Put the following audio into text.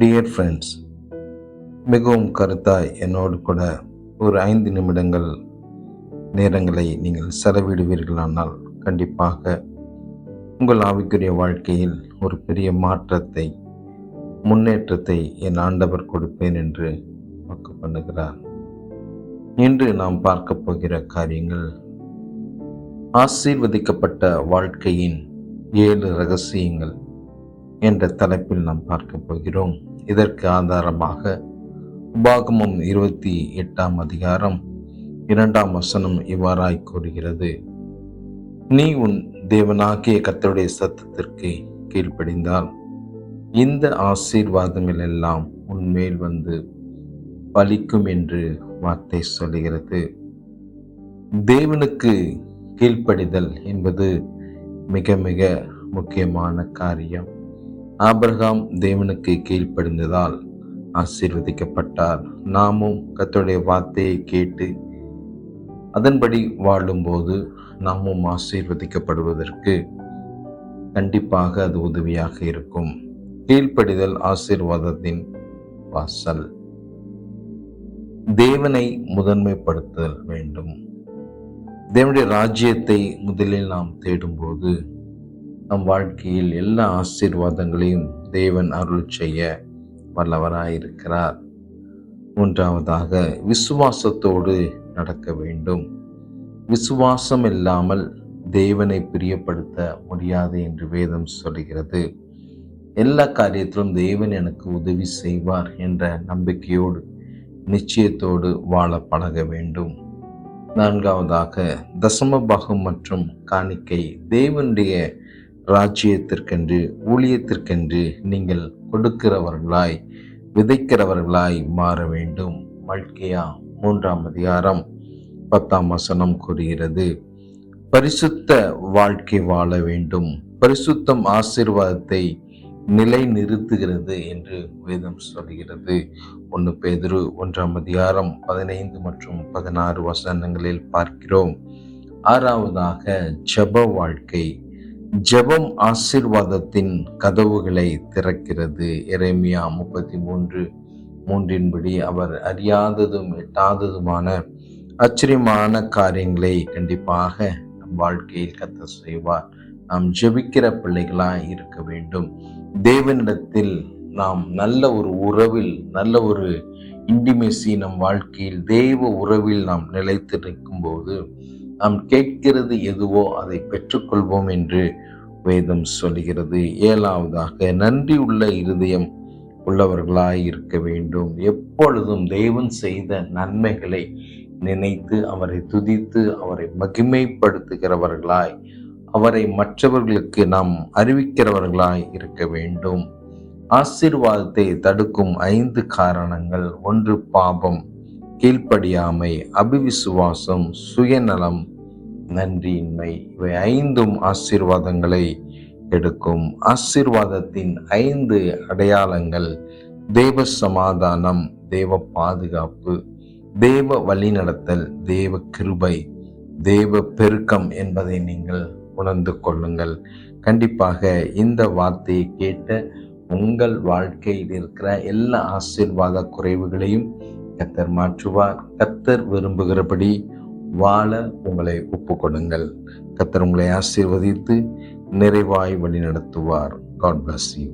Dear friends, மிகவும் கருத்தாய் என்னோடு கூட ஒரு 5 நிமிடங்கள் நேரங்களை நீங்கள் செலவிடுவீர்களானால் கண்டிப்பாக உங்கள் ஆவிக்குரிய வாழ்க்கையில் ஒரு பெரிய மாற்றத்தை, முன்னேற்றத்தை என் ஆண்டவர் கொடுப்பேன் என்று வாக்கு பண்ணுகிறார். இன்று நாம் பார்க்க போகிற காரியங்கள் ஆசீர்வதிக்கப்பட்ட வாழ்க்கையின் 7 ரகசியங்கள் என்ற தலைப்பில் நாம் பார்க்க போகிறோம். இதற்கு ஆதாரமாக உபாகமம் 28 அதிகாரம் 2 இவ்வாறாய் கூறுகிறது: நீ உன் தேவனாகிய கர்த்தருடைய சத்தத்திற்கு கீழ்ப்படிந்தால் இந்த ஆசீர்வாதங்கள் எல்லாம் உன்மேல் வந்து பலிக்கும் என்று வார்த்தை சொல்லுகிறது. தேவனுக்கு கீழ்ப்படிதல் என்பது மிக மிக முக்கியமான காரியம். ஆபிரகாம் தேவனுக்கு கீழ்ப்படிந்ததால் ஆசீர்வதிக்கப்பட்டார். நாமும் கர்த்தருடைய வார்த்தையை கேட்டு அதன்படி வாழும்போது நாமும் ஆசீர்வதிக்கப்படுவதற்கு கண்டிப்பாக அது உதவியாக இருக்கும். கீழ்ப்படிதல் ஆசீர்வாதத்தின் வாசல். தேவனை முதன்மைப்படுத்தல் வேண்டும். தேவனுடைய ராஜ்யத்தை முதலில் நாம் தேடும்போது நம் வாழ்க்கையில் எல்லா ஆசீர்வாதங்களையும் தேவன் அருள் செய்ய வல்லவராயிருக்கிறார். மூன்றாவதாக விசுவாசத்தோடு நடக்க வேண்டும். விசுவாசம் இல்லாமல் தேவனை பிரியப்படுத்த முடியாது என்று வேதம் சொல்கிறது. எல்லா காரியத்திலும் தேவன் எனக்கு உதவி செய்வார் என்ற நம்பிக்கையோடு நிச்சயத்தோடு வாழ பழக வேண்டும். நான்காவதாக தசமபாகம் மற்றும் காணிக்கை. தேவனுடைய ராஜ்யத்திற்கென்று, ஊழியத்திற்கென்று நீங்கள் கொடுக்கிறவர்களாய், விதைக்கிறவர்களாய் மாற வேண்டும். மல்கியா 3 அதிகாரம் 10 கூறுகிறது. பரிசுத்த வாழ்க்கை வாழ வேண்டும். பரிசுத்தம் ஆசீர்வாதத்தை நிலை நிறுத்துகிறது என்று வேதம் சொல்கிறது. 1 பேதுரு 1 அதிகாரம் 15 மற்றும் 16 பார்க்கிறோம். ஆறாவதாக ஜெப வாழ்க்கை. ஜெபம் ஆசீர்வாதத்தின் கதவுகளை திறக்கிறது. எரேமியா 33:3 அவர் அறியாததும் எட்டாததுமான ஆச்சரியமான காரியங்களை கண்டிப்பாக நம் வாழ்க்கையில் கர்த்தர் செய்வார். நாம் ஜெபிக்கிற பிள்ளைகளாய் இருக்க வேண்டும். தேவனிடத்தில் நாம் நல்ல ஒரு உறவில், நல்ல ஒரு இன்டிமேசி நம் வாழ்க்கையில் தேவ உறவில் நாம் நிலைத்து நிற்கும் போது நாம் கேட்கிறது எதுவோ அதை பெற்றுக்கொள்வோம் என்று வேதம் சொல்கிறது. ஏழாவதாக நன்றி உள்ள இருதயம் உள்ளவர்களாய் இருக்க வேண்டும். எப்பொழுதும் தேவன் செய்த நன்மைகளை நினைத்து அவரை துதித்து அவரை மகிமைப்படுத்துகிறவர்களாய், அவரை மற்றவர்களுக்கு நாம் அறிவிக்கிறவர்களாய் இருக்க வேண்டும். ஆசீர்வாதத்தை தடுக்கும் 5 காரணங்கள். 1 பாவம், கீழ்ப்படியாமை, அபிவிசுவாசம், சுயநலம், நன்றியின்மை. இவை 5ம் ஆசீர்வாதங்களை எடுக்கும். ஆசீர்வாதத்தின் 5 அடையாளங்கள்: தேவ சமாதானம், தேவ பாதுகாப்பு, தேவ வழிநடத்தல், தேவ கிருபை, தேவ பெருக்கம் என்பதை நீங்கள் உணர்ந்து கொள்ளுங்கள். கண்டிப்பாக இந்த வார்த்தையை கேட்ட உங்கள் வாழ்க்கையில் இருக்கிற எல்லா ஆசீர்வாத குறைவுகளையும் கர்த்தர் மாற்றுவார். கர்த்தர் விரும்புகிறபடி வாழ உங்களை ஒப்புக்கொடுங்கள். கர்த்தர் உங்களை ஆசீர்வதித்து நிறைவாய் வழி நடத்துவார். God bless you.